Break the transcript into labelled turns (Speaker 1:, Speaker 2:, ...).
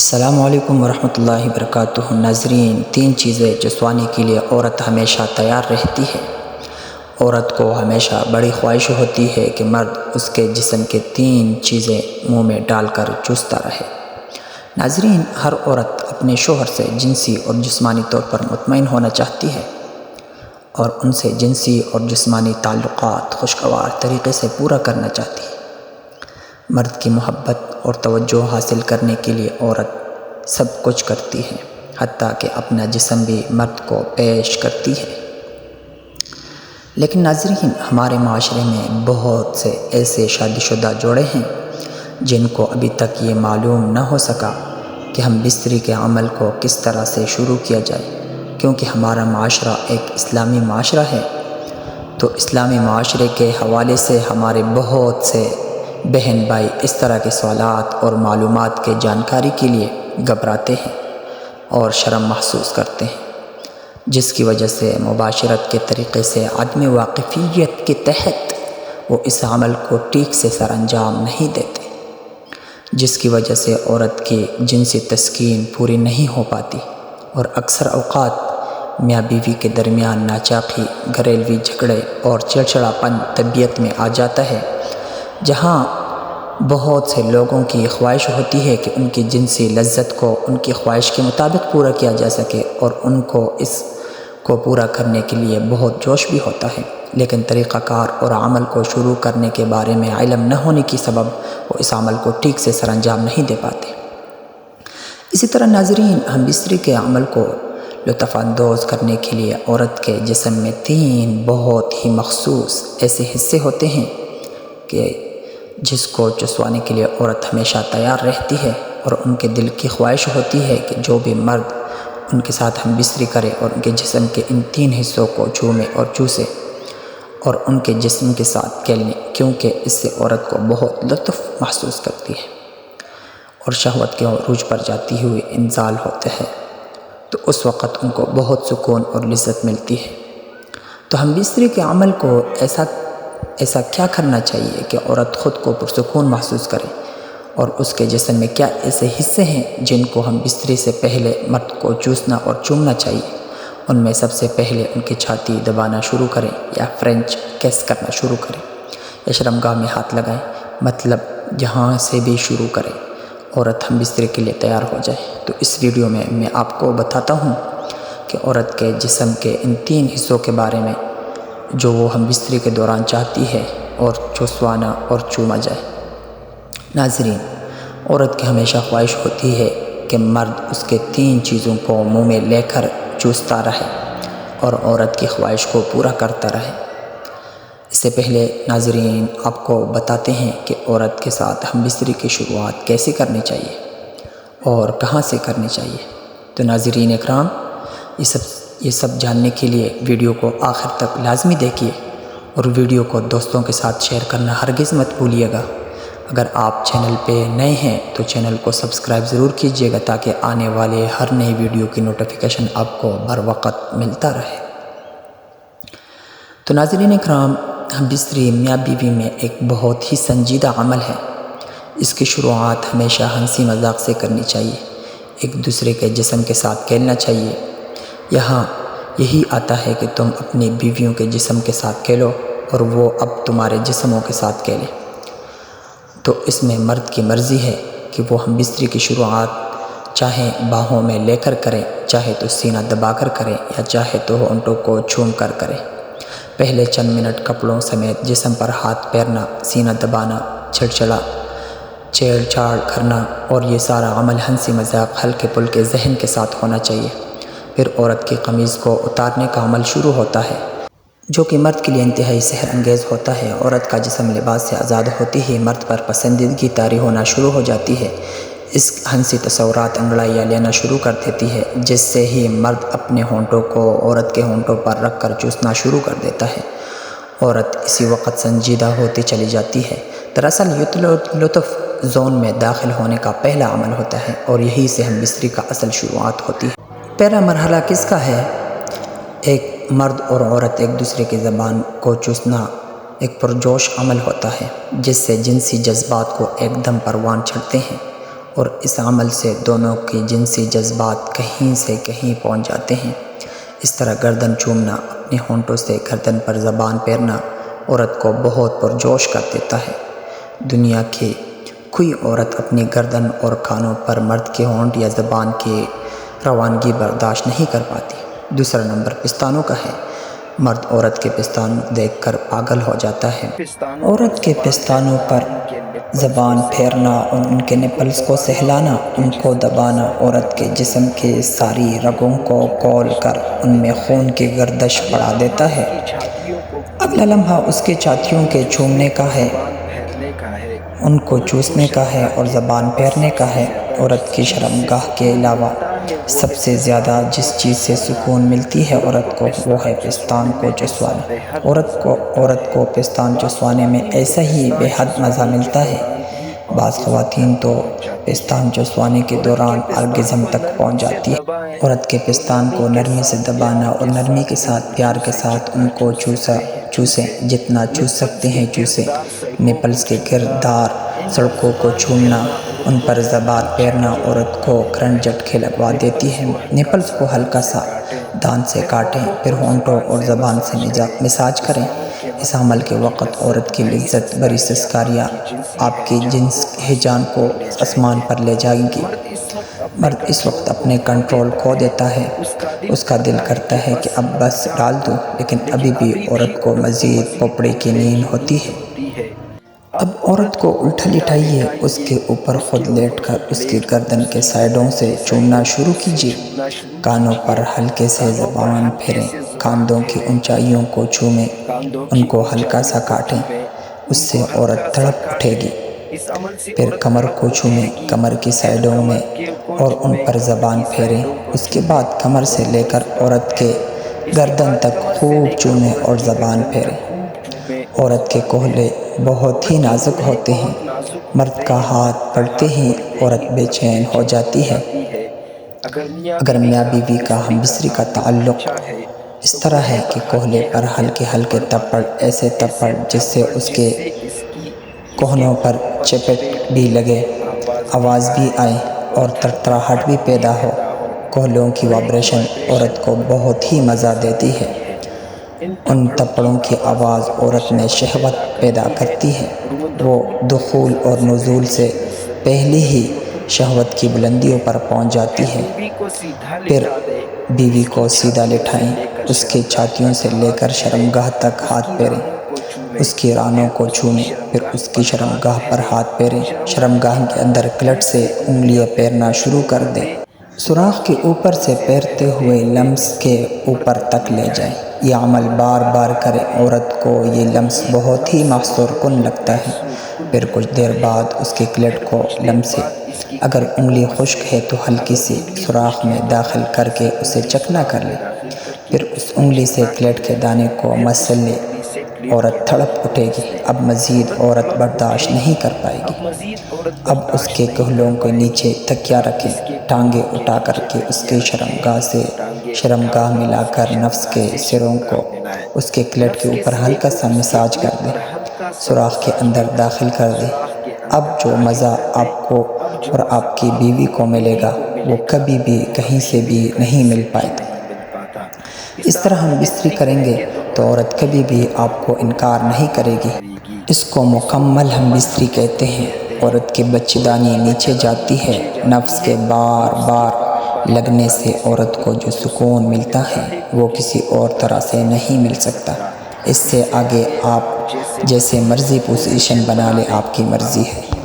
Speaker 1: السلام علیکم ورحمۃ اللہ وبرکاتہ۔ ناظرین، 3 چیزیں جسوانے کے لیے عورت ہمیشہ تیار رہتی ہے۔ عورت کو ہمیشہ بڑی خواہش ہوتی ہے کہ مرد اس کے جسم کے 3 چیزیں منہ میں ڈال کر چوستا رہے۔ ناظرین، ہر عورت اپنے شوہر سے جنسی اور جسمانی طور پر مطمئن ہونا چاہتی ہے اور ان سے جنسی اور جسمانی تعلقات خوشگوار طریقے سے پورا کرنا چاہتی ہے۔ مرد کی محبت اور توجہ حاصل کرنے کے لیے عورت سب کچھ کرتی ہے، حتیٰ کہ اپنا جسم بھی مرد کو پیش کرتی ہے۔ لیکن ناظرین، ہمارے معاشرے میں بہت سے ایسے شادی شدہ جوڑے ہیں جن کو ابھی تک یہ معلوم نہ ہو سکا کہ ہم بستری کے عمل کو کس طرح سے شروع کیا جائے۔ کیونکہ ہمارا معاشرہ ایک اسلامی معاشرہ ہے، تو اسلامی معاشرے کے حوالے سے ہمارے بہت سے بہن بھائی اس طرح کے سوالات اور معلومات کے جانکاری کے لیے گھبراتے ہیں اور شرم محسوس کرتے ہیں، جس کی وجہ سے مباشرت کے طریقے سے عدم واقفیت کے تحت وہ اس عمل کو ٹھیک سے سر انجام نہیں دیتے، جس کی وجہ سے عورت کی جنسی تسکین پوری نہیں ہو پاتی اور اکثر اوقات میاں بیوی کے درمیان ناچاقی، گھریلوی جھگڑے اور چڑچڑاپن طبیعت میں آ جاتا ہے، جہاں بہت سے لوگوں کی خواہش ہوتی ہے کہ ان کی جنسی لذت کو ان کی خواہش کے مطابق پورا کیا جا سکے اور ان کو اس کو پورا کرنے کے لیے بہت جوش بھی ہوتا ہے، لیکن طریقہ کار اور عمل کو شروع کرنے کے بارے میں علم نہ ہونے کی سبب وہ اس عمل کو ٹھیک سے سر انجام نہیں دے پاتے۔ اسی طرح ناظرین، ہم بستری کے عمل کو لطف اندوز کرنے کے لیے عورت کے جسم میں 3 بہت ہی مخصوص ایسے حصے ہوتے ہیں کہ جس کو چسوانے کے لیے عورت ہمیشہ تیار رہتی ہے، اور ان کے دل کی خواہش ہوتی ہے کہ جو بھی مرد ان کے ساتھ ہم بستری کرے اور ان کے جسم کے ان 3 حصوں کو چومے اور چوسے اور ان کے جسم کے ساتھ کھیلنے، کیونکہ اس سے عورت کو بہت لطف محسوس کرتی ہے اور شہوت کے عروج پر جاتی ہوئی انزال ہوتے ہیں، تو اس وقت ان کو بہت سکون اور لذت ملتی ہے۔ تو ہم بستری کے عمل کو ایسا کیا کرنا چاہیے کہ عورت خود کو پرسکون محسوس کرے، اور اس کے جسم میں کیا ایسے حصے ہیں جن کو ہم بستری سے پہلے مرد کو چوسنا اور چومنا چاہیے۔ ان میں سب سے پہلے ان کی چھاتی دبانا شروع کریں یا فرینچ کیس کرنا شروع کریں یا شرمگاہ میں ہاتھ لگائیں، مطلب جہاں سے بھی شروع کریں عورت ہم بستری کے لیے تیار ہو جائے۔ تو اس ویڈیو میں آپ کو بتاتا ہوں کہ عورت کے جسم کے ان 3 حصوں کے بارے میں جو وہ ہم بستری کے دوران چاہتی ہے اور چسوانا اور چوما جائے۔ ناظرین، عورت کی ہمیشہ خواہش ہوتی ہے کہ مرد اس کے 3 چیزوں کو منہ میں لے کر چوستا رہے اور عورت کی خواہش کو پورا کرتا رہے۔ اس سے پہلے ناظرین، آپ کو بتاتے ہیں کہ عورت کے ساتھ ہم بستری کی شروعات کیسے کرنی چاہیے اور کہاں سے کرنی چاہیے۔ تو ناظرین اکرام، یہ سب جاننے کے لیے ویڈیو کو آخر تک لازمی دیکھیے اور ویڈیو کو دوستوں کے ساتھ شیئر کرنا ہرگز مت بھولیے گا۔ اگر آپ چینل پہ نئے ہیں تو چینل کو سبسکرائب ضرور کیجیے گا تاکہ آنے والے ہر نئی ویڈیو کی نوٹیفیکیشن آپ کو بر وقت ملتا رہے۔ تو ناظرین اکرام، ہم بستری میاں بیوی میں ایک بہت ہی سنجیدہ عمل ہے۔ اس کی شروعات ہمیشہ ہنسی مذاق سے کرنی چاہیے، ایک دوسرے کے جسم کے ساتھ کھیلنا چاہیے۔ یہاں یہی آتا ہے کہ تم اپنی بیویوں کے جسم کے ساتھ کھیلو اور وہ اب تمہارے جسموں کے ساتھ کھیلیں۔ تو اس میں مرد کی مرضی ہے کہ وہ ہم بستری کی شروعات چاہے باہوں میں لے کر کریں، چاہے تو سینہ دبا کر کریں یا چاہے تو ہونٹوں کو چوم کر کریں۔ پہلے چند منٹ کپڑوں سمیت جسم پر ہاتھ پھیرنا، سینہ دبانا، چھیڑ چھاڑ کرنا، اور یہ سارا عمل ہنسی مذاق ہلکے پھلکے ذہن کے ساتھ ہونا چاہیے۔ پھر عورت کی قمیض کو اتارنے کا عمل شروع ہوتا ہے، جو کہ مرد کے لیے انتہائی سحر انگیز ہوتا ہے۔ عورت کا جسم لباس سے آزاد ہوتی ہی مرد پر پسندیدگی طاری ہونا شروع ہو جاتی ہے۔ اس ہنسی تصورات انگڑائیاں لینا شروع کر دیتی ہے، جس سے ہی مرد اپنے ہونٹوں کو عورت کے ہونٹوں پر رکھ کر چوسنا شروع کر دیتا ہے۔ عورت اسی وقت سنجیدہ ہوتی چلی جاتی ہے۔ دراصل یہ لطف زون میں داخل ہونے کا پہلا عمل ہوتا ہے اور یہی سے ہم بستری کا اصل شروعات ہوتی ہے۔ پہلا مرحلہ کس کا ہے؟ ایک مرد اور عورت ایک دوسرے کی زبان کو چوسنا ایک پرجوش عمل ہوتا ہے، جس سے جنسی جذبات کو ایک دم پروان چڑھتے ہیں اور اس عمل سے دونوں کے جنسی جذبات کہیں سے کہیں پہنچ جاتے ہیں۔ اس طرح گردن چومنا، اپنے ہونٹوں سے گردن پر زبان پھیرنا عورت کو بہت پرجوش کر دیتا ہے۔ دنیا کی کوئی عورت اپنی گردن اور کانوں پر مرد کے ہونٹ یا زبان کی روانگی برداشت نہیں کر پاتی۔ دوسرا نمبر پستانوں کا ہے۔ مرد عورت کے پستان دیکھ کر پاگل ہو جاتا ہے۔ عورت کے پستانوں پر زبان پھیرنا اور ان کے نپلز کو سہلانا، ان کو دبانا عورت کے جسم کے ساری رگوں کو کھول کر ان میں خون کی گردش بڑھا دیتا ہے۔ اگلا لمحہ اس کی چھاتیوں کے چومنے کا ہے، ان کو چوسنے کا ہے اور زبان پھیرنے کا ہے۔ عورت کی شرمگاہ کے علاوہ سب سے زیادہ جس چیز سے سکون ملتی ہے عورت کو، وہ ہے پستان کو چسوانا۔ عورت کو پستان چسوانے میں ایسا ہی بے حد مزہ ملتا ہے۔ بعض خواتین تو پستان چسوانے کے دوران آرگزم تک پہنچ جاتی ہے۔ عورت کے پستان کو نرمی سے دبانا اور نرمی کے ساتھ پیار کے ساتھ ان کو چوسیں، جتنا چوس سکتے ہیں چوسیں۔ نپلز کے گردار سڑکوں کو چومنا، ان پر زبان پھیرنا عورت کو کرنٹ جھٹکے لگوا دیتی ہے۔ نپلز کو ہلکا سا دانت سے کاٹیں، پھر ہونٹوں اور زبان سے مساج کریں۔ اس عمل کے وقت عورت کی لذت بھری سسکاریاں آپ کی جنس ہیجان کو آسمان پر لے جائیں گی۔ مرد اس وقت اپنے کنٹرول کھو دیتا ہے، اس کا دل کرتا ہے کہ اب بس ڈال دوں، لیکن ابھی بھی عورت کو مزید پھپھڑے کی نیند ہوتی ہے۔ اب عورت کو الٹا لٹائیے، اس کے اوپر خود لیٹ کر اس کی گردن کے سائیڈوں سے چومنا شروع کیجیے۔ کانوں پر ہلکے سے زبان پھیریں، کاندھوں کی اونچائیوں کو چومیں، ان کو ہلکا سا کاٹیں، اس سے عورت تڑپ اٹھے گی۔ پھر کمر کو چومیں، کمر کی سائیڈوں میں اور ان پر زبان پھیریں۔ اس کے بعد کمر سے لے کر عورت کے گردن تک خوب چومیں اور زبان پھیریں۔ عورت کے کولہے بہت ہی نازک ہوتے ہیں، مرد کا ہاتھ پڑتے ہی عورت بے چین ہو جاتی ہے۔ اگر میاں بیوی کا ہم بستری کا تعلق اس طرح ہے کہ کولہے پر ہلکے ہلکے تھپڑ، ایسے تھپڑ جس سے اس کے کہنوں پر چپیٹ بھی لگے، آواز بھی آئے اور تڑتڑاہٹ بھی پیدا ہو، کولہوں کی وائبریشن عورت کو بہت ہی مزہ دیتی ہے۔ ان تھپڑوں کی آواز عورت میں شہوت پیدا کرتی ہے، وہ دخول اور نزول سے پہلے ہی شہوت کی بلندیوں پر پہنچ جاتی ہے۔ پھر بیوی کو سیدھا لٹائیں، اس کی چھاتیوں سے لے کر شرمگاہ تک ہاتھ پھیریں، اس کی رانوں کو چومیں، پھر اس کی شرمگاہ پر ہاتھ پھیریں۔ شرمگاہ کے اندر کلٹ سے انگلیاں پھیرنا شروع کر دیں، سوراخ کے اوپر سے پھیرتے ہوئے لمس کے اوپر تک لے جائیں۔ یہ عمل بار بار کریں، عورت کو یہ لمس بہت ہی محصور کن لگتا ہے۔ پھر کچھ دیر بعد اس کے کلٹ کو لمسیں، اگر انگلی خشک ہے تو ہلکی سی سوراخ میں داخل کر کے اسے چکنا کر لیں، پھر اس انگلی سے کلٹ کے دانے کو مسل لیں۔ عورت تڑپ اٹھے گی، اب مزید عورت برداشت نہیں کر پائے گی۔ اب اس کے کہلوں کے نیچے تکیہ رکھیں، ٹانگیں اٹھا کر کے اس کی شرمگاہ سے شرمگاہ ملا کر نفس کے سروں کو اس کے کلٹ کے اوپر ہلکا سا مساج کر دیں، سوراخ کے اندر داخل کر دیں۔ اب جو مزہ آپ کو اور آپ کی بیوی کو ملے گا وہ کبھی بھی کہیں سے بھی نہیں مل پائے گا۔ اس طرح ہم بستری کریں گے تو عورت کبھی بھی آپ کو انکار نہیں کرے گی۔ اس کو مکمل ہم بستری کہتے ہیں۔ عورت کی بچہ دانی نیچے جاتی ہے، نفس کے بار بار لگنے سے عورت کو جو سکون ملتا ہے وہ کسی اور طرح سے نہیں مل سکتا۔ اس سے آگے آپ جیسے مرضی پوزیشن بنا لیں، آپ کی مرضی ہے۔